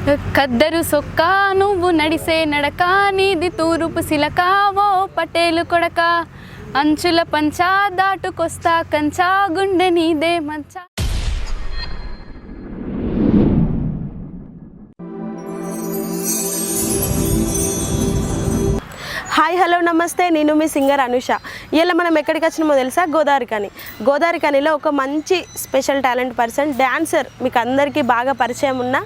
కద్దరు సొక్క నువ్వు నడిసే నడక నీది తూరుపు సిలకావో పటేలు కొడక అంచుల పంచా దాటుకొస్తా కంచా గుండె నీదే మంచా. హాయ్ హలో నమస్తే, నేను మీ సింగర్ అనుష. ఇలా మనం ఎక్కడికి వచ్చినామో తెలుసా? గోదావరి ఖనిలో ఒక మంచి స్పెషల్ టాలెంట్ పర్సన్, డ్యాన్సర్, మీకు అందరికీ బాగా పరిచయం ఉన్న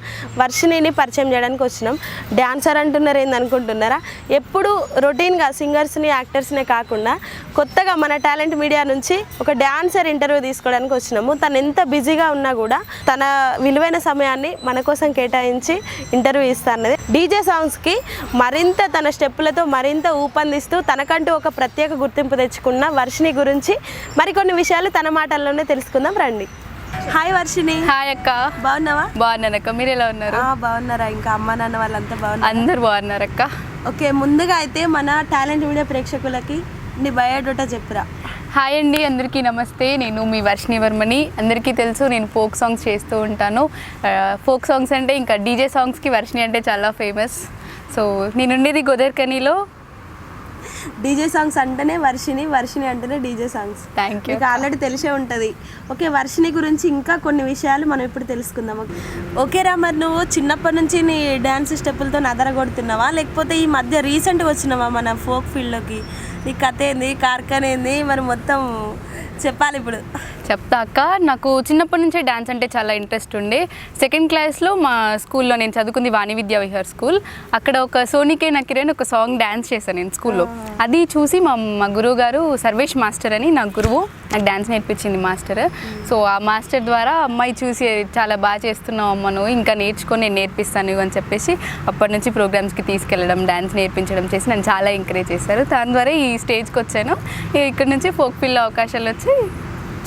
వర్షిణిని పరిచయం చేయడానికి వచ్చినాం. డ్యాన్సర్ అంటున్నారు ఏంది అనుకుంటున్నారా? ఎప్పుడు రొటీన్గా సింగర్స్ని యాక్టర్స్నే కాకుండా కొత్తగా మన టాలెంట్ మీడియా నుంచి ఒక డ్యాన్సర్ ఇంటర్వ్యూ తీసుకోవడానికి వచ్చినాము. తను ఎంత బిజీగా ఉన్నా కూడా తన విలువైన సమయాన్ని మన కోసం కేటాయించి ఇంటర్వ్యూ ఇస్తారన్నది. డీజే సాంగ్స్కి మరింత తన స్టెప్పులతో మరింత ఊపందిస్తూ తనకంటూ ఒక ప్రత్యేక గుర్తింపు తెచ్చుకున్న వర్షిణి గురించి మరికొన్ని విషయాలు తన మాటల్లోనే తెలుసుకుందాం రండి. హాయ్ వర్షిణి. హాయ్ అక్క, బాగున్నావా? బాగున్నానక్క, మీరు ఎలా ఉన్నారు? బాగున్నారా? ఇంకా అమ్మ నాన్న వాళ్ళంతా బాగున్నారు? అందరు బాగున్నారక్క. ఓకే, ముందుగా అయితే మన టాలెంట్ మీడియా ప్రేక్షకులకి నీ బయోడేటా చెప్పురా. హాయ్ అండి, అందరికీ నమస్తే. నేను మీ వర్షిణి వర్మని. అందరికీ తెలుసు నేను ఫోక్ సాంగ్స్ చేస్తూ ఉంటాను. ఫోక్ సాంగ్స్ అంటే ఇంకా డీజే సాంగ్స్కి వర్షిణి అంటే చాలా ఫేమస్. సో నేను ఉండేది గోదావరి ఖనిలో. డీజే సాంగ్స్ అంటేనే వర్షిణి అంటేనే డీజే సాంగ్స్. Thank you. మీకు ఆల్రెడీ తెలిసే ఉంటుంది. ఓకే, వర్షిణి గురించి ఇంకా కొన్ని విషయాలు మనం ఇప్పుడు తెలుసుకుందాం. ఓకేరా, మరి నువ్వు చిన్నప్పటి నుంచి నీ డ్యాన్స్ స్టెప్పులతో నదరగొడుతున్నావా, లేకపోతే ఈ మధ్య రీసెంట్గా వచ్చినావా మన ఫోక్ ఫీల్డ్లోకి? నీ కథ ఏంది, కార్ఖాన ఏంది, మరి మొత్తం చెప్పాలి ఇప్పుడు. చెప్తా అక్క. నాకు చిన్నప్పటి నుంచే డ్యాన్స్ అంటే చాలా ఇంట్రెస్ట్ ఉండే. సెకండ్ క్లాస్లో మా స్కూల్లో, నేను చదువుకుంది వాణి విద్యా విహార్ స్కూల్, అక్కడ ఒక సోనికే నకిరేన్ ఒక సాంగ్ డ్యాన్స్ చేశాను నేను స్కూల్లో. అది చూసి మా గురువు గారు సర్వేష్ మాస్టర్ అని, నా గురువు, నాకు డ్యాన్స్ నేర్పించింది మాస్టర్. సో ఆ మాస్టర్ ద్వారా అమ్మాయి చూసి చాలా బాగా చేస్తున్నావు అమ్మ, నువ్వు ఇంకా నేర్చుకొని నేను నేర్పిస్తాను అని చెప్పేసి అప్పటి నుంచి ప్రోగ్రామ్స్కి తీసుకెళ్ళడం, డ్యాన్స్ నేర్పించడం చేసి నన్ను చాలా ఎంకరేజ్ చేశారు. దాని ద్వారా ఈ స్టేజ్కి వచ్చాను. ఇక్కడ నుంచి ఫోక్ ఫీల్డ్లో అవకాశాలు వచ్చి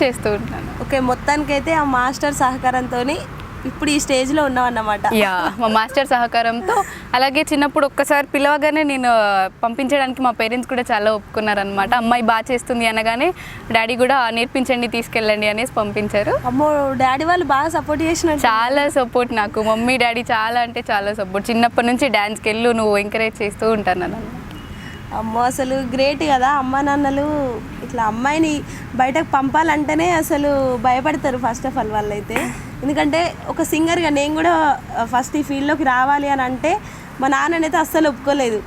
చేస్తూ ఉంటాను. ఓకే, మొత్తానికైతే ఆ మాస్టర్ సహకారంతో ఇప్పుడు ఈ స్టేజ్లో ఉన్నావు అన్నమాట. యా, మా మాస్టర్ సహకారంతో. అలాగే చిన్నప్పుడు ఒక్కసారి పిలవగానే నేను పంపించడానికి మా పేరెంట్స్ కూడా చాలా ఒప్పుకున్నారనమాట. అమ్మాయి బాగా చేస్తుంది అనగానే డాడీ కూడా నేర్పించండి, తీసుకెళ్ళండి అనేసి పంపించారు. అమ్మో, డాడీ వాళ్ళు బాగా సపోర్ట్ చేసిన? చాలా సపోర్ట్ నాకు. మమ్మీ డాడీ చాలా అంటే చాలా సపోర్ట్. చిన్నప్పటి నుంచి డ్యాన్స్కి వెళ్ళు, నువ్వు ఎంకరేజ్ చేస్తూ ఉంటాను అన్నమాట. అమ్మో, అసలు గ్రేట్ కదా. అమ్మ నాన్నలు ఇట్లా అమ్మాయిని బయటకు పంపాలంటేనే అసలు భయపడతారు ఫస్ట్ ఆఫ్ ఆల్ వాళ్ళైతే. ఎందుకంటే ఒక సింగర్గా నేను కూడా ఫస్ట్ ఈ ఫీల్డ్లోకి రావాలి అని అంటే మా నాన్ననైతే అస్సలు ఒప్పుకోలేదు.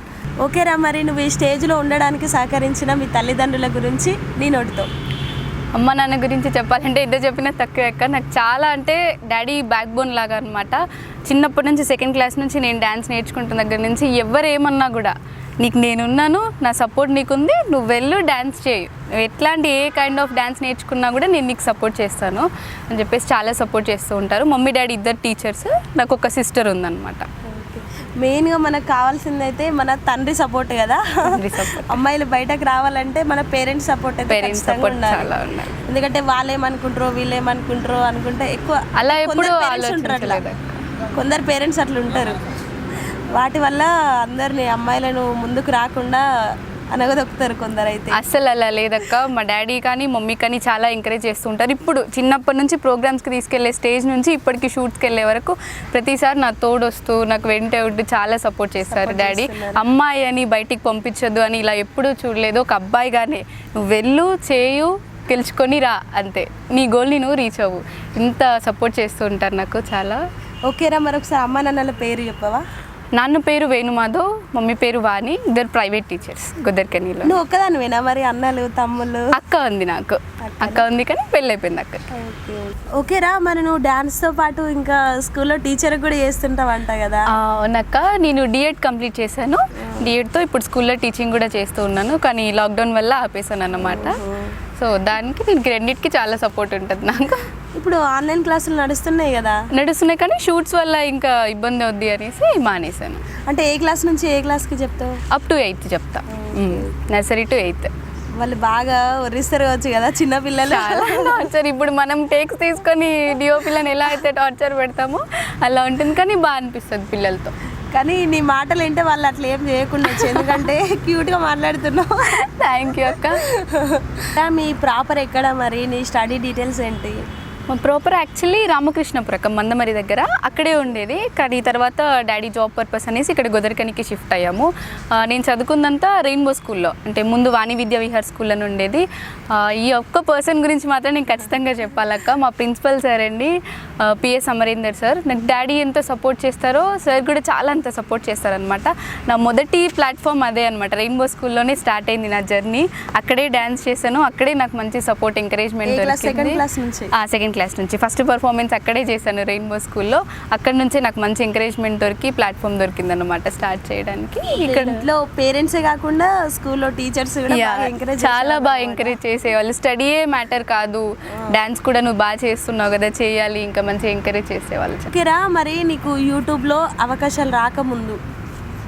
ఓకేరా, మరి నువ్వు ఈ స్టేజ్లో ఉండడానికి సహకరించిన మీ తల్లిదండ్రుల గురించి నీ నోటితో. అమ్మ నాన్న గురించి చెప్పాలంటే ఇద్దరు చెప్పినా తక్కువ ఎక్క. నాకు చాలా అంటే డాడీ బ్యాక్ బోన్ లాగా అనమాట. చిన్నప్పటి నుంచి సెకండ్ క్లాస్ నుంచి నేను డ్యాన్స్ నేర్చుకుంటున్న దగ్గర నుంచి ఎవరు ఏమన్నా కూడా నీకు నేనున్నాను, నా సపోర్ట్ నీకుంది, నువ్వు వెళ్ళు డ్యాన్స్ చేయి, ఎట్లాంటి ఏ కైండ్ ఆఫ్ డ్యాన్స్ నేర్చుకున్నా కూడా నేను నీకు సపోర్ట్ చేస్తాను అని చెప్పేసి చాలా సపోర్ట్ చేస్తూ ఉంటారు. మమ్మీ డాడీ ఇద్దరు టీచర్స్, నాకు ఒక సిస్టర్ ఉందన్నమాట. మెయిన్గా మనకు కావాల్సింది అయితే మన తండ్రి సపోర్ట్ కదా. అమ్మాయిలు బయటకు రావాలంటే మన పేరెంట్స్ సపోర్ట్ అయితే చాలా ఉండాలి. ఎందుకంటే వాళ్ళేమనుకుంటారో వీళ్ళేమనుకుంటారో అనుకుంటే ఎక్కువ అలా ఎప్పుడు కొందరు పేరెంట్స్ అట్లా ఉంటారు. వాటి వల్ల అందరినీ అమ్మాయిలను ముందుకు రాకుండా అనగదొక్కుతారు కొందరు. అయితే అస్సలు అలా లేదక్క. మా డాడీ కానీ మమ్మీ కానీ చాలా ఎంకరేజ్ చేస్తూ ఉంటారు. ఇప్పుడు చిన్నప్పటి నుంచి ప్రోగ్రామ్స్కి తీసుకెళ్లే స్టేజ్ నుంచి ఇప్పటికి షూట్స్కి వెళ్ళే వరకు ప్రతిసారి నా తోడు వస్తూ నాకు వెంట ఉంటూ చాలా సపోర్ట్ చేస్తారు డాడీ. అమ్మాయి అని బయటికి పంపించొద్దు అని ఇలా ఎప్పుడూ చూడలేదు. ఒక అబ్బాయిగానే నువ్వు వెళ్ళు, చేయు, గెలుచుకొని రా, అంతే, నీ గోల్ని నువ్వు రీచ్ అవ్వు, ఇంత సపోర్ట్ చేస్తూ ఉంటారు నాకు చాలా. ఓకేరా, మరొకసారి అమ్మ నాన్నల పేరు చెప్పవా? నాన్న పేరు వేణుమాధవ్, మమ్మీ పేరు వాణి, ఇద్దరు ప్రైవేట్ టీచర్స్ గోదావరి ఖనిలో. నువ్వు ఒక్కదానివేనా మరి? అన్నలు తమ్ముళ్ళు? అక్క ఉంది, నాకు అక్క ఉంది కానీ పెళ్ళి అయిపోయింది అక్క. ఓకేరా, మరి నువ్వు డాన్స్తో పాటు ఇంకా స్కూల్లో టీచర్ కూడా చేస్తుంటావంట కదా? అవునక్క, నేను డిఎడ్ కంప్లీట్ చేశాను. డిఎడ్తో ఇప్పుడు స్కూల్లో టీచింగ్ కూడా చేస్తూ ఉన్నాను, కానీ లాక్డౌన్ వల్ల ఆపేసాను అన్నమాట. సో దానికి దీనికి రెండింటికి చాలా సపోర్ట్ ఉంటుంది నాకు. ఇప్పుడు ఆన్లైన్ క్లాసులు నడుస్తున్నాయి కదా? నడుస్తున్నాయి, కానీ షూట్స్ వల్ల ఇంకా ఇబ్బంది అవుద్ది అనేసి మానేశాను. అంటే ఏ క్లాస్ నుంచి ఏ క్లాస్కి చెప్తావు? అప్ టు 8th చెప్తా, నర్సరీ టు 8th. వాళ్ళు బాగా వర్రిస్తారు కావచ్చు కదా చిన్నపిల్లలు? చాలా టార్చర్. ఇప్పుడు మనం టేక్స్ తీసుకొని డిఓ పిల్లని ఎలా అయితే టార్చర్ పెడతామో అలా ఉంటుంది, కానీ బాగా అనిపిస్తుంది పిల్లలతో. కానీ నీ మాటలు ఏంటో వాళ్ళు అట్లా ఏం చేయకుండా, ఎందుకంటే క్యూట్గా మాట్లాడుతున్నావు. థ్యాంక్ యూ అక్క. మీ ప్రాపర్ ఎక్కడ, మరి నీ స్టడీ డీటెయిల్స్ ఏంటి? ప్రాపర్ యాక్చువల్లీ రామకృష్ణపురం మందమరి దగ్గర అక్కడే ఉండేది. కానీ తర్వాత డాడీ జాబ్ పర్పస్ అనేసి ఇక్కడ గోదరికనికి షిఫ్ట్ అయ్యాము. నేను చదువుకుందంతా రెయిన్బో స్కూల్లో, అంటే ముందు వాణి విద్యా విహార్ స్కూల్ అని ఉండేది. ఈ ఒక్క పర్సన్ గురించి మాత్రం నేను ఖచ్చితంగా చెప్పాలక్క, మా ప్రిన్సిపల్ సార్ అండి, పిఎస్ అమరేందర్ సార్. నాకు డాడీ ఎంత సపోర్ట్ చేస్తారో సార్ కూడా చాలా అంత సపోర్ట్ చేస్తారనమాట. నా మొదటి ప్లాట్ఫామ్ అదే అనమాట, రెయిన్బో స్కూల్లోనే స్టార్ట్ అయింది నా జర్నీ. అక్కడే డ్యాన్స్ చేశాను, అక్కడే నాకు మంచి సపోర్ట్ ఎంకరేజ్మెంట్ దొరికింది. సెకండ్ క్లాస్ నుంచి ఫస్ట్ పర్ఫార్మెన్స్ అక్కడే చేశాను రెయిన్బో స్కూల్లో. అక్కడ నుంచే నాకు మంచి ఎంకరేజ్మెంట్ దొరికి ప్లాట్ఫామ్ దొరికింది అనమాట స్టార్ట్ చేయడానికి. ఇక్కడ పేరెంట్సే కాకుండా స్కూల్లో టీచర్స్ చాలా బాగా ఎంకరేజ్ చేసేవాళ్ళు. స్టడీయే మ్యాటర్ కాదు, డ్యాన్స్ కూడా నువ్వు బాగా చేస్తున్నావు కదా, చేయాలి, ఇంకా మంచిగా ఎంకరేజ్ చేసేవాళ్ళు. ఓకేరా, మరి నీకు యూట్యూబ్లో అవకాశాలు రాకముందు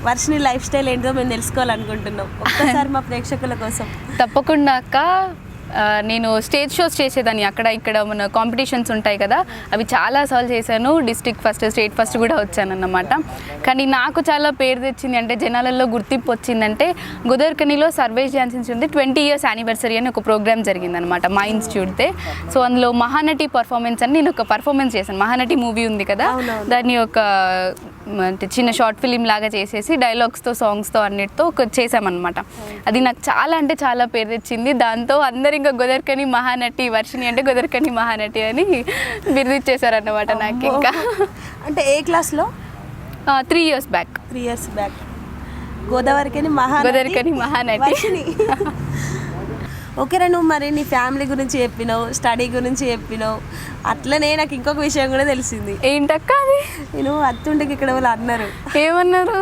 వర్షిని లైఫ్ స్టైల్ ఏంటో మేము తెలుసుకోవాలనుకుంటున్నాం. ఒక్కసారి మా ప్రేక్షకుల కోసం. తప్పకుండా అక్క. నేను స్టేజ్ షోస్ చేసేదాన్ని అక్కడ ఇక్కడ, మన కాంపిటీషన్స్ ఉంటాయి కదా, అవి చాలాసార్లు చేశాను. డిస్ట్రిక్ట్ ఫస్ట్, స్టేట్ ఫస్ట్ కూడా వచ్చానన్నమాట. కానీ నాకు చాలా పేరు తెచ్చింది అంటే, జనాలలో గుర్తింపు వచ్చిందంటే, గోదావరికనిలో Sarvesh dance institute 20 years anniversary అని ఒక ప్రోగ్రామ్ జరిగిందనమాట మా ఇన్స్టిట్యూట్దే. సో అందులో మహానటి పర్ఫార్మెన్స్ అని నేను ఒక పర్ఫార్మెన్స్ చేశాను. మహానటి మూవీ ఉంది కదా, దాన్ని ఒక అంటే చిన్న షార్ట్ ఫిలిం లాగా చేసేసి డైలాగ్స్తో, సాంగ్స్తో అన్నిటితో చేసామన్నమాట. అది నాకు చాలా అంటే చాలా పేరు తెచ్చింది. దాంతో అందరు ఇంకా గోదావరికని మహానటి, వర్షిని అంటే గోదావరికని మహానటి అని బిరుదిచ్చేసారన్నమాట నాకు. ఇంకా అంటే ఏ క్లాస్లో? 3 years బ్యాక్. గోదావరికని మహానటి. ఓకేరా, నువ్వు మరి నీ ఫ్యామిలీ గురించి చెప్పినావు, స్టడీ గురించి చెప్పినావు. అట్లనే నాకు ఇంకొక విషయం కూడా తెలిసింది. ఏంటక్క అది? నేను అత్తుంటికి ఇక్కడ వాళ్ళు అన్నారు. ఏమన్నారు?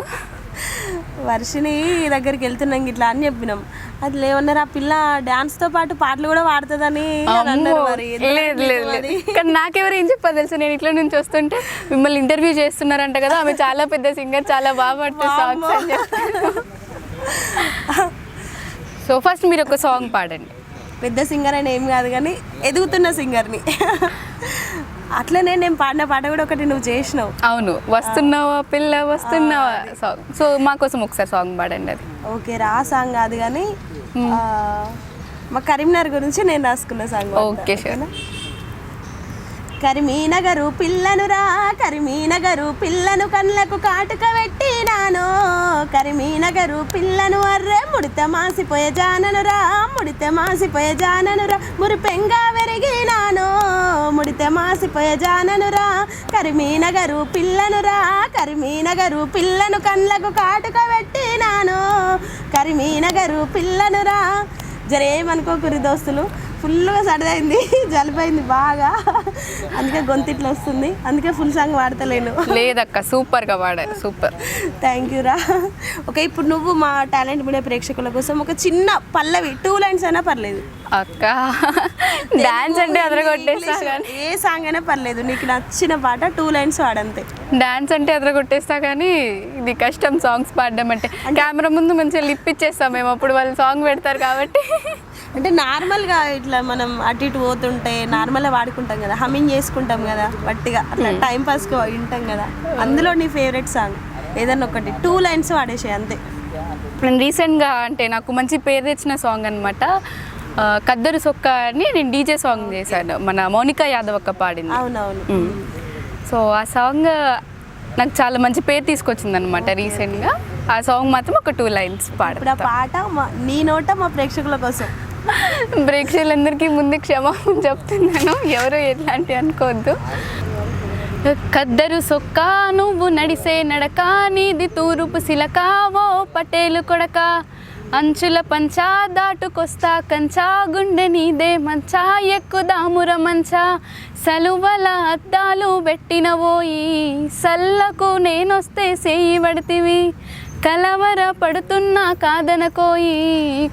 వర్షిని దగ్గరికి వెళ్తున్నాం ఇట్లా అని చెప్పినాం. అది లేవన్నారు, ఆ పిల్ల డాన్స్తో పాటు పాటలు కూడా పాడుతుందని అన్నారు. లేదు, కానీ నాకెవరు ఏం చెప్పారు తెలుసు, నేను ఇట్లా నుంచి వస్తుంటే మిమ్మల్ని ఇంటర్వ్యూ చేస్తున్నారంట కదా, ఆమె చాలా పెద్ద సింగర్, చాలా బాగా పాడుతుంది సాంగ్స్ అని చెప్పారు. సో ఫస్ట్ మీరు ఒక సాంగ్ పాడండి. పెద్ద సింగర్ అని ఏం కాదు కానీ ఎదుగుతున్న సింగర్ని. అట్లనే నేను పాడిన పాట కూడా ఒకటి నువ్వు చేసినావు. అవును, వస్తున్నావా పిల్ల వస్తున్నావా సాంగ్. సో మా కోసం ఒకసారి సాంగ్ పాడండి అది. ఓకే రా, సాంగ్ కాదు కానీ మా కరీంనగర్ గురించి నేను రాసుకున్న సాంగ్. Okay sir. కరీంనగరు పిల్లనురా, కరీంనగరు పిల్లను కళ్ళకు కాటుక పెట్టినాను. కరీంనగరు పిల్లను అర్రే ముడితే మాసిపోయే జాననురా, ముడితే మాసిపోయే జాననురా. మురిపెంగా వెరిగినాను, ముడితే మాసిపోయే జాననురా. కరీంనగరు పిల్లనురా, కరీంనగరు పిల్లను కళ్ళకు కాటుక పెట్టినాను. కరీంనగరు పిల్లనురా. జరేమనుకోకురి దోస్తులు, ఫుల్గా సడదైంది, జలిపోయింది బాగా, అందుకే గొంతిట్లో వస్తుంది, అందుకే ఫుల్ సాంగ్ పాడతలేను. లేదక్క, సూపర్గా పాడారు, సూపర్. థ్యాంక్ యూ రా. ఓకే, ఇప్పుడు నువ్వు మా టాలెంట్ మీడియా ప్రేక్షకుల కోసం ఒక చిన్న పల్లవి 2 lines అయినా పర్లేదు అక్క. డాన్స్ అంటే అదరగొట్టేస్తా, కానీ ఏ సాంగ్ అయినా పర్లేదు, నీకు నచ్చిన పాట 2 lines వాడంతే. డాన్స్ అంటే అదరగొట్టేస్తా, కానీ ఇది కష్టం సాంగ్స్ పాడడం అంటే. కెమెరా ముందు మంచిగా లిప్ ఇచ్చేస్తాం మేము, అప్పుడు వాళ్ళు సాంగ్ పెడతారు కాబట్టి. అంటే నార్మల్గా ఇట్లా మనం అటు ఇటు పోతుంటే నార్మల్గా వాడుకుంటాం కదా, హమ్మింగ్ చేసుకుంటాం కదా, బట్టిగా అట్లా టైంపాస్కి వింటాం కదా. అందులో నీ ఫేవరెట్ సాంగ్ ఏదన్నా ఒకటి 2 lines వాడేసే అంతే. నేను రీసెంట్గా అంటే నాకు మంచి పేరు తెచ్చిన సాంగ్ అనమాట, కద్దరు సొక్క అని నేను డీజే సాంగ్ చేశాను, మన మౌనికా యాదవ్ అక్క పాడింది. అవునవును. సో ఆ సాంగ్ నాకు చాలా మంచి పేరు తీసుకొచ్చింది అనమాట రీసెంట్గా. ఆ సాంగ్ మాత్రం ఒక 2 lines పాడు. ఆ పాట నీ నోట మా ప్రేక్షకుల కోసం. ప్రేక్షకులందరికీ ముందు క్షమాపణ చెప్తున్నాను, ఎవరు ఎట్లాంటి అనుకోవద్దు. కద్దరు సొక్క నువ్వు నడిసే నడక, నీది తూరుపు సిలకావో పటేలు కొడక. అంచుల పంచా దాటుకొస్తా కంచా, గుండె నీదే మంచా ఎక్కుదాముర మంచా. సలువల అద్దాలు పెట్టినవోయి, సల్లకు నేనొస్తే సేయి పడితివి. కలవర పడుతున్నా కాదనకోయి,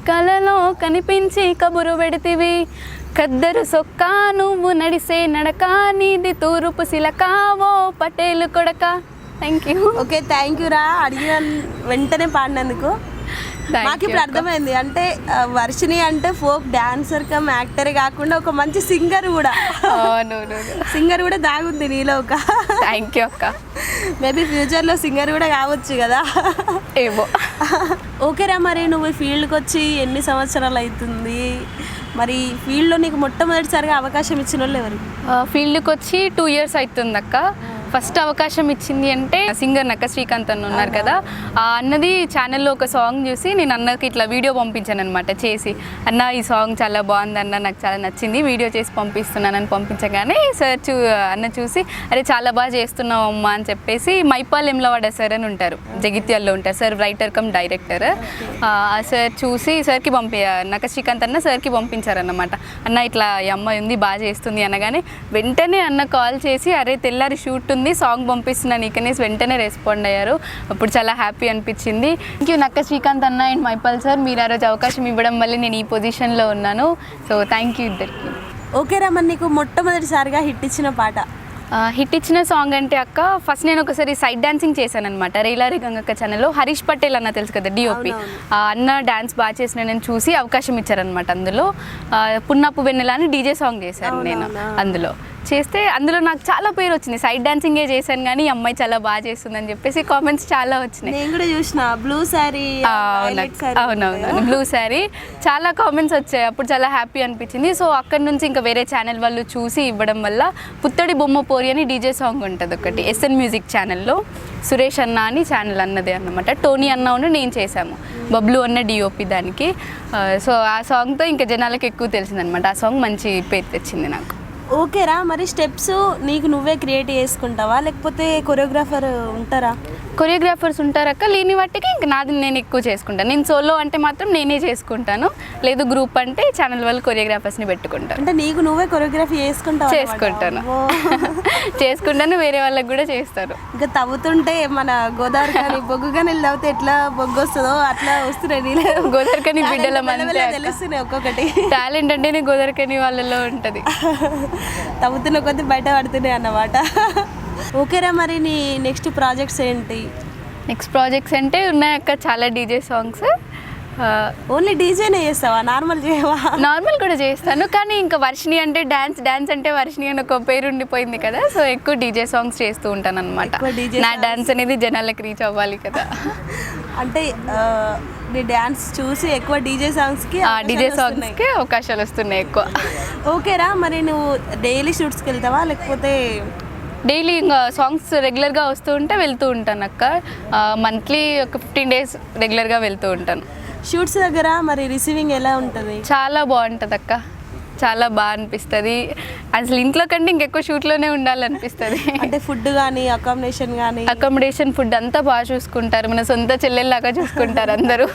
కలలో కనిపించి కబురు పెడితివి. కద్దరు సొక్క నువ్వు నడిసే నడక, నీది తూరుపు సిలకావో పటేలు కొడక. Thank you. Okay, thank you రా, అడిగిన వెంటనే పాడినందుకు. మాకు ఇప్పుడు అర్థమైంది, అంటే వర్షిని అంటే ఫోక్ డాన్సర్ కమ్ యాక్టరే కాకుండా ఒక మంచి సింగర్ కూడా. సింగర్ కూడా దాగుంది నీలో ఒక. థ్యాంక్ యూ అక్క. మేబీ ఫ్యూచర్లో సింగర్ కూడా కావచ్చు కదా, ఏమో. ఓకేరా, మరి నువ్వు ఈ ఫీల్డ్కి వచ్చి ఎన్ని సంవత్సరాలు అవుతుంది? మరి ఫీల్డ్లో నీకు మొట్టమొదటిసారిగా అవకాశం ఇచ్చిన వాళ్ళు ఎవరు? ఫీల్డ్కి వచ్చి 2 years అవుతుంది అక్క. ఫస్ట్ అవకాశం ఇచ్చింది అంటే సింగర్ నక్క శ్రీకాంత్ అన్న ఉన్నారు కదా, ఆ అన్నది ఛానల్లో ఒక సాంగ్ చూసి నేను అన్నకి ఇట్లా వీడియో పంపించాను అనమాట చేసి, అన్న ఈ సాంగ్ చాలా బాగుంది అన్న, నాకు చాలా నచ్చింది, వీడియో చేసి పంపిస్తున్నానని పంపించగానే అన్న చూసి అరే చాలా బాగా చేస్తున్నావు అమ్మా అని చెప్పేసి మైపాల్ ఎమ్లవాడ సార్ అని ఉంటారు, జగిత్యాల్లో ఉంటారు సార్, రైటర్ కమ్ డైరెక్టర్. ఆ సార్ చూసి సార్కి నక్క శ్రీకాంత్ అన్న సార్కి పంపించారన్నమాట, అన్న ఇట్లా ఈ అమ్మాయి ఉంది బాగా చేస్తుంది అనగానే వెంటనే అన్న కాల్ చేసి అరే తెల్లారి షూట్ ఉంది సాంగ్ పంపిస్తున్నాను నీకనేసి వెంటనే రెస్పాండ్ అయ్యారు. అప్పుడు చాలా హ్యాపీ అనిపించింది. థ్యాంక్ యూ నక్క శ్రీకాంత్ అన్న అండ్ మైపాల్ సార్, మీరు ఆ రోజు అవకాశం ఇవ్వడం వల్ల నేను ఈ పొజిషన్లో ఉన్నాను. సో థ్యాంక్ యూ ఇద్దరికి. ఓకేరా, మరి నీకు మొట్టమొదటిసారిగా హిట్ ఇచ్చిన పాట? హిట్ ఇచ్చిన సాంగ్ అంటే అక్క ఫస్ట్ నేను ఒకసారి సైడ్ డాన్సింగ్ చేశాను అనమాట రైలారి గంగక్క ఛానల్లో. హరీష్ పటేల్ అన్న తెలుసు కదా డిఓపి, అన్న డాన్స్ బాగా చేసిన నేను చూసి అవకాశం ఇచ్చారనమాట. అందులో పున్నప్పు వెన్నెల అని డీజే సాంగ్ చేశాను నేను. అందులో చేస్తే అందులో నాకు చాలా పేరు వచ్చింది, సైడ్ డాన్సింగే చేశాను కానీ ఈ అమ్మాయి చాలా బాగా చేస్తుందని చెప్పేసి కామెంట్స్ చాలా వచ్చినాయి. నేను కూడా చూసిన బ్లూ శారీ. అవునవును బ్లూ శారీ, చాలా కామెంట్స్ వచ్చాయి. అప్పుడు చాలా హ్యాపీ అనిపించింది. సో అక్కడ నుంచి ఇంకా వేరే ఛానల్ వాళ్ళు చూసి ఇవ్వడం వల్ల పుత్తడి బొమ్మ పోరి అని డీజే సాంగ్ ఉంటుంది ఒకటి ఎస్ఎన్ మ్యూజిక్ ఛానల్లో, సురేష్ అన్న అని ఛానల్ అన్నదే అన్నమాట, టోనీ అన్న ఉండి నేను చేశాము, బబ్లు అన్న డిఓపి దానికి. సో ఆ సాంగ్తో ఇంకా జనాలకు ఎక్కువ తెలిసిందనమాట. ఆ సాంగ్ మంచి పేరు తెచ్చింది నాకు. ఓకేరా, మరి స్టెప్స్ నీకు నువ్వే క్రియేట్ చేసుకుంటావా లేకపోతే కొరియోగ్రాఫర్ ఉంటారా? కొరియోగ్రాఫర్స్ ఉంటారక్క, లేని వాటికి ఇంక నాది నేను ఎక్కువ చేసుకుంటాను. నేను సోలో అంటే మాత్రం నేనే చేసుకుంటాను, లేదు గ్రూప్ అంటే ఛానల్ వాళ్ళు కొరియోగ్రాఫర్స్ని పెట్టుకుంటాను. అంటే నీకు నువ్వే కొరియోగ్రఫీ చేసుకుంటాను? చేసుకుంటాను, వేరే వాళ్ళకి కూడా చేస్తారు. ఇంకా తవ్వుతుంటే మన గోదావరి కానీ బొగ్గు కానీ తవ్వుతే ఎట్లా బొగ్గు వస్తుందో అట్లా వస్తున్నాయి. గోదావరికని బిడ్డల మంది తెలుస్తున్నాయి ఒక్కొక్కటి. టాలెంట్ అంటేనే గోదావరికని వాళ్ళలో ఉంటుంది. తవ్వుతున్న కొద్ది బయట పడుతున్నాయి అన్నమాట. ఓకేరా, మరి నీ నెక్స్ట్ ప్రాజెక్ట్స్ ఏంటి? నెక్స్ట్ ప్రాజెక్ట్స్ అంటే ఉన్నాయక్క చాలా డీజే సాంగ్స్. ఓన్లీ డీజేనే చేస్తావా, నార్మల్ చేయవా? నార్మల్ కూడా చేస్తాను, కానీ ఇంకా వర్షిణి అంటే డాన్స్ అంటే వర్షిణి అని ఒక పేరు ఉండిపోయింది కదా, సో ఎక్కువ డీజే సాంగ్స్ చేస్తూ ఉంటాను అనమాట. నా డాన్స్ అనేది జనాలకు రీచ్ అవ్వాలి కదా. అంటే నీ డ్యాన్స్ చూసి ఎక్కువ డీజే సాంగ్స్కి అవకాశాలు వస్తున్నాయి ఎక్కువ. ఓకేరా, మరి నువ్వు డైలీ షూట్స్కి వెళ్తావా లేకపోతే? డైలీ ఇంకా సాంగ్స్ రెగ్యులర్గా వస్తూ ఉంటే వెళ్తూ ఉంటాను అక్క. మంత్లీ ఒక 15 days రెగ్యులర్గా వెళ్తూ ఉంటాను. షూట్స్ దగ్గర మరి రిసీవింగ్ ఎలా ఉంటుంది? చాలా బాగుంటుంది అక్క, చాలా బాగా అనిపిస్తుంది. అసలు ఇంట్లో కంటే ఇంకెక్కువ షూట్లోనే ఉండాలనిపిస్తుంది. అంటే ఫుడ్ కానీ అకామిడేషన్ ఫుడ్ అంతా బాగా చూసుకుంటారు, మన సొంత చెల్లెల్లాగా చూసుకుంటారు అందరూ.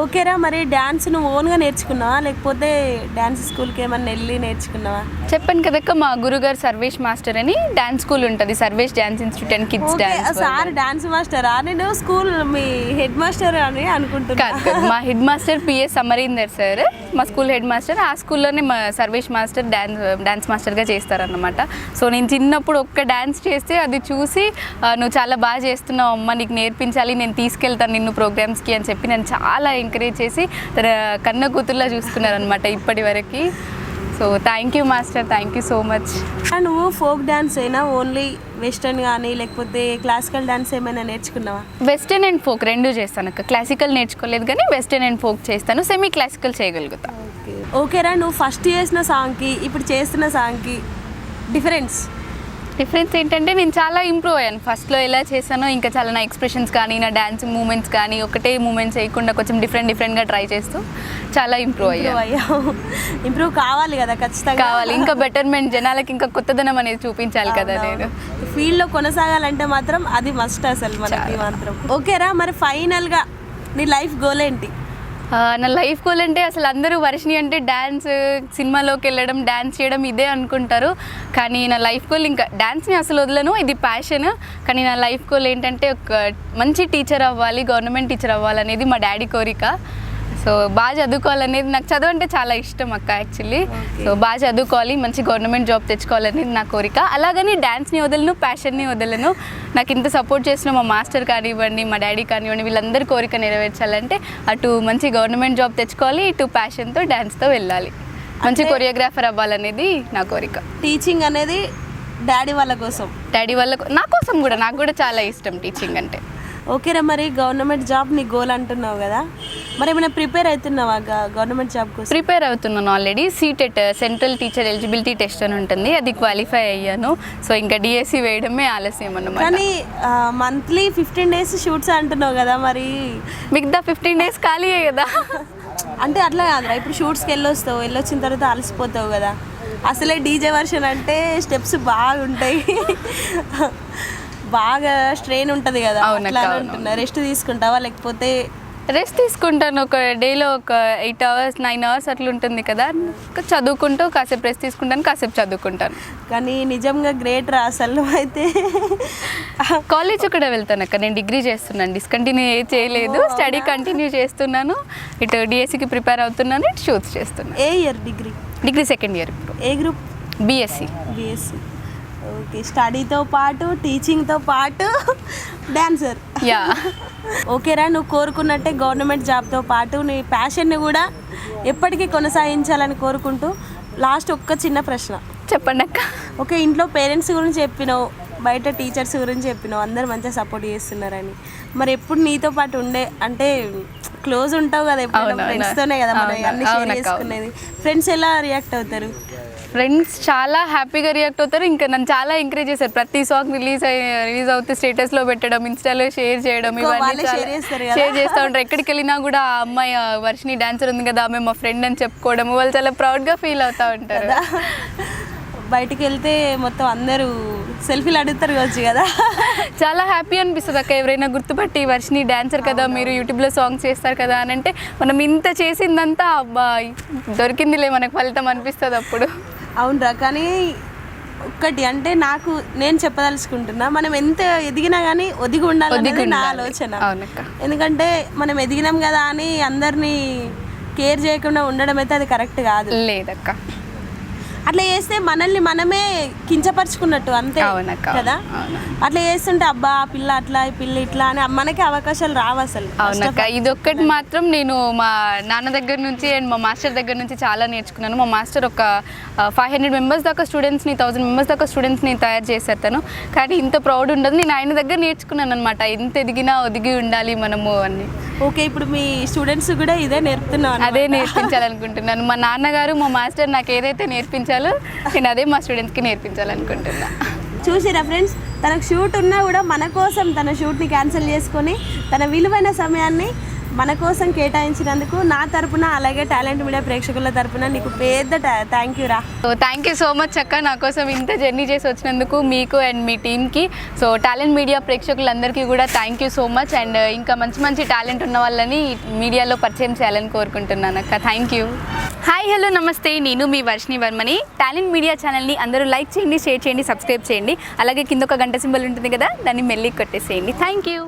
ఓకేరా, మరి డ్యాన్స్ నువ్వు ఓన్గా నేర్చుకున్నావా లేకపోతే డ్యాన్స్ స్కూల్కి ఏమన్నా వెళ్ళి నేర్చుకున్నావా? చెప్పాను కదక్క, మా గురుగారు సర్వేష్ మాస్టర్ అని డ్యాన్స్ స్కూల్ ఉంటుంది, Sarvesh dance institute and kids dance. Sir dance మాస్టరా? నేను స్కూల్ మీ హెడ్ మాస్టర్ అని అనుకుంటున్నాను. మా headmaster PS Amarinder sir, మా స్కూల్ హెడ్ మాస్టర్. ఆ స్కూల్లోనే మా సర్వేష్ మాస్టర్ డాన్స్ మాస్టర్గా చేస్తారన్నమాట. సో నేను చిన్నప్పుడు ఒక్క డ్యాన్స్ చేస్తే అది చూసి నువ్వు చాలా బాగా చేస్తున్నావు అమ్మ, నీకు నేర్పించాలి, నేను తీసుకెళ్తాను నిన్ను ప్రోగ్రామ్స్కి అని చెప్పి నన్ను చాలా ఎంకరేజ్ చేసి తన కన్న కూతుర్లా చూసుకున్నారనమాట ఇప్పటి వరకు. So thank you master, thank you so much. నువ్వు ఫోక్ డ్యాన్స్ అయినా ఓన్లీ వెస్టర్న్ కానీ లేకపోతే క్లాసికల్ డ్యాన్స్ ఏమైనా నేర్చుకున్నావా? వెస్టర్న్ అండ్ ఫోక్ రెండు చేస్తాను అక్క. క్లాసికల్ నేర్చుకోలేదు కానీ వెస్టర్న్ అండ్ ఫోక్ చేస్తాను, సెమీ క్లాసికల్ చేయగలుగుతా. ఓకేరా, నువ్వు ఫస్ట్ చేసిన సాంగ్కి ఇప్పుడు చేస్తున్న సాంగ్కి డిఫరెన్స్ ఏంటంటే నేను చాలా ఇంప్రూవ్ అయ్యాను. ఫస్ట్లో ఎలా చేశానో ఇంకా చాలా నా ఎక్స్ప్రెషన్స్ కానీ నా డ్యాన్స్ మూమెంట్స్ కానీ ఒకటే మూమెంట్స్ చేయకుండా కొంచెం డిఫరెంట్గా ట్రై చేస్తూ చాలా ఇంప్రూవ్ అయ్యాను. ఇంప్రూవ్ కావాలి కదా, ఖచ్చితంగా కావాలి. ఇంకా బెటర్మెంట్, జనాలకి ఇంకా కొత్తదనం అనేది చూపించాలి కదా. నేను ఫీల్డ్లో కొనసాగాలంటే మాత్రం అది మస్ట్ అసలు మనకి మాత్రం. ఓకేరా, మరి ఫైనల్గా నీ లైఫ్ గోల్ ఏంటి? నా లైఫ్ గోల్ అంటే అసలు అందరూ వర్షిణి అంటే డ్యాన్స్, సినిమాలోకి వెళ్ళడం, డ్యాన్స్ చేయడం ఇదే అనుకుంటారు. కానీ నా లైఫ్ గోల్ ఇంకా డ్యాన్స్ని అసలు వదలను, ఇది ప్యాషన్. కానీ నా లైఫ్ గోల్ ఏంటంటే ఒక మంచి టీచర్ అవ్వాలి, గవర్నమెంట్ టీచర్ అవ్వాలనేది మా డాడీ కోరిక. సో బాగా చదువుకోవాలనేది, నాకు చదువు అంటే చాలా ఇష్టం అక్క యాక్చువల్లీ. సో బాగా చదువుకోవాలి, మంచి గవర్నమెంట్ జాబ్ తెచ్చుకోవాలనేది నా కోరిక. అలాగని డ్యాన్స్ని వదలను, ప్యాషన్ని వదలను. నాకు ఇంత సపోర్ట్ చేసిన మా మాస్టర్ కానివ్వండి, మా డాడీ కానివ్వండి, వీళ్ళందరి కోరిక నెరవేర్చాలంటే అటు మంచి గవర్నమెంట్ జాబ్ తెచ్చుకోవాలి, ఇటు ప్యాషన్తో డ్యాన్స్తో వెళ్ళాలి, మంచి కొరియోగ్రాఫర్ అవ్వాలనేది నా కోరిక. టీచింగ్ అనేది డాడీ వాళ్ళ కోసం? డాడీ వాళ్ళ, నా కోసం కూడా, నాకు కూడా చాలా ఇష్టం టీచింగ్ అంటే. ఓకేరా, మరి గవర్నమెంట్ జాబ్ నీ గోల్ అంటున్నావు కదా, మరి ఏమైనా ప్రిపేర్ అవుతున్నావా గవర్నమెంట్ జాబ్ కోసం? ప్రిపేర్ అవుతున్నాను already. CTET central teacher eligibility test అని ఉంటుంది, అది క్వాలిఫై అయ్యాను. సో ఇంకా డిఎస్సి వేయడమే ఆలస్యం అన్నమాట. కానీ మంత్లీ 15 days షూట్స్ అంటున్నావు కదా, మరి మిగతా 15 days ఖాళీయే కదా. అంటే అట్లా కాదురా, ఇప్పుడు షూట్స్కి వెళ్ళొచ్చిన తర్వాత అలసిపోతావు కదా. అసలే డీజే వర్షన్ అంటే స్టెప్స్ బాగుంటాయి, బాగా స్ట్రెయిన్ ఉంటుంది కదా. అట్లా అంటున్నా, రెస్ట్ తీసుకుంటావా లేకపోతే? రెస్ట్ తీసుకుంటాను. ఒక డేలో ఒక 8 hours 9 hours అట్లా ఉంటుంది కదా, చదువుకుంటూ కాసేపు రెస్ట్ తీసుకుంటాను, కాసేపు చదువుకుంటాను. కానీ నిజంగా గ్రేట్ రా అసలు. అయితే కాలేజ్ కూడా వెళ్తాను అక్క, నేను డిగ్రీ చేస్తున్నాను, డిస్కంటిన్యూ చేయలేదు, స్టడీ కంటిన్యూ చేస్తున్నాను. ఇటు డిఎస్సికి ప్రిపేర్ అవుతున్నాను, ఇటు షూట్స్ చేస్తున్నాను. ఏ year degree? Degree 2nd year. ఏ గ్రూప్? బిఎస్సి. బిఎస్సి. ఓకే, స్టడీతో పాటు టీచింగ్తో పాటు డాన్సర్. యా. ఓకేరా, నువ్వు కోరుకున్నట్టే గవర్నమెంట్ జాబ్తో పాటు నీ ప్యాషన్ని కూడా ఎప్పటికీ కొనసాగించాలని కోరుకుంటూ లాస్ట్ ఒక్క చిన్న ప్రశ్న. చెప్పండి అక్క. ఓకే, ఇంట్లో పేరెంట్స్ గురించి చెప్పినావు, బయట టీచర్స్ గురించి చెప్పినావు, అందరు మంచిగా సపోర్ట్ చేస్తున్నారని. మరి ఎప్పుడు నీతో పాటు అంటే క్లోజ్ ఉంటావు కదా, ఎప్పుడు ఫ్రెండ్స్తోనే కదా మనం అన్ని షేర్ చేసుకునేది. ఫ్రెండ్స్ ఎలా రియాక్ట్ అవుతారు? ఫ్రెండ్స్ చాలా హ్యాపీగా రియాక్ట్ అవుతారు. ఇంకా నన్ను చాలా ఎంకరేజ్ చేశారు. ప్రతి సాంగ్ రిలీజ్ అవుతే స్టేటస్లో పెట్టడం, ఇన్స్టాలో షేర్ చేయడం, ఇవన్నీ షేర్ చేస్తూ ఉంటారు. ఎక్కడికి వెళ్ళినా కూడా ఆ అమ్మాయి వర్షిని డాన్సర్ ఉంది కదా, ఆమె మా ఫ్రెండ్ అని చెప్పుకోవడం, వాళ్ళు చాలా ప్రౌడ్గా ఫీల్ అవుతూ ఉంటారు. బయటికి వెళ్తే మొత్తం అందరూ సెల్ఫీలు అడుగుతారు కావచ్చు కదా. చాలా హ్యాపీ అనిపిస్తుంది అక్క, ఎవరైనా గుర్తుపట్టి వర్షిని డాన్సర్ కదా, మీరు యూట్యూబ్లో సాంగ్స్ చేస్తారు కదా అని అంటే, మనం ఇంత చేసిందంతా అబ్బా దొరికిందిలే మనకు ఫలితం అనిపిస్తుంది అప్పుడు. అవునరా, కానీ ఒక్కటి అంటే నేను చెప్పదలుచుకుంటున్నా, మనం ఎంత ఎదిగినా కానీ ఒదిగి ఉండాలి నా ఆలోచన. ఎందుకంటే మనం ఎదిగినాం కదా అని అందరినీ కేర్ చేయకుండా ఉండడం అయితే అది కరెక్ట్ కాదు. లేదక్క, అట్లా చేస్తే మనల్ని మనమే కించపరుచుకున్నట్టు అంతే కదా. అట్లా చేస్తుంటే అబ్బా ఆ పిల్ల అట్లా, ఈ పిల్ల ఇట్లా అని మనకి అవకాశాలు రావు అసలు. అవునక్క, ఇదొక్కటి మాత్రం నేను మా నాన్న దగ్గర నుంచి అండ్ మా మాస్టర్ దగ్గర నుంచి చాలా నేర్చుకున్నాను. మా మాస్టర్ ఒక 500 members దాకా స్టూడెంట్స్ని, 1000 members దాకా స్టూడెంట్స్ని తయారు చేశారు తను. కానీ ఇంత ప్రౌడ్ ఉండదు. నేను ఆయన దగ్గర నేర్చుకున్నాను అనమాట, ఎంత ఎదిగినా ఒదిగి ఉండాలి మనము అని. ఓకే, ఇప్పుడు మీ స్టూడెంట్స్ కూడా ఇదే నేర్పుతున్నాను? అదే నేర్పించాలనుకుంటున్నాను. మా నాన్నగారు మా మాస్టర్ నాకు ఏదైతే నేర్పించాలో నేను అదే మా స్టూడెంట్స్కి నేర్పించాలనుకుంటున్నా. చూసిరా ఫ్రెండ్స్, తనకు షూట్ ఉన్నా కూడా మన కోసం తన షూట్ని క్యాన్సిల్ చేసుకొని తన విలువైన సమయాన్ని మన కోసం కేటాయించినందుకు నా తరపున, అలాగే టాలెంట్ మీడియా ప్రేక్షకుల తరపున నీకు పెద్ద థ్యాంక్ యూ రా. So thank you so much అక్క, నా కోసం ఇంత జర్నీ చేసి వచ్చినందుకు మీకు అండ్ మీ టీమ్కి. సో టాలెంట్ మీడియా ప్రేక్షకులందరికీ కూడా thank you so much. And ఇంకా మంచి మంచి టాలెంట్ ఉన్న వాళ్ళని మీడియాలో పరిచయం చేయాలని కోరుకుంటున్నాను అక్క. Thank you. హాయ్ హలో నమస్తే, నేను మీ వర్షిని వర్మని. టాలెంట్ మీడియా ఛానల్ని అందరూ లైక్ చేయండి, షేర్ చేయండి, సబ్స్క్రైబ్ చేయండి. అలాగే కింద ఒక గంట సింబల్ ఉంటుంది కదా, దాన్ని మెల్లి కొట్టేసేయండి. Thank you.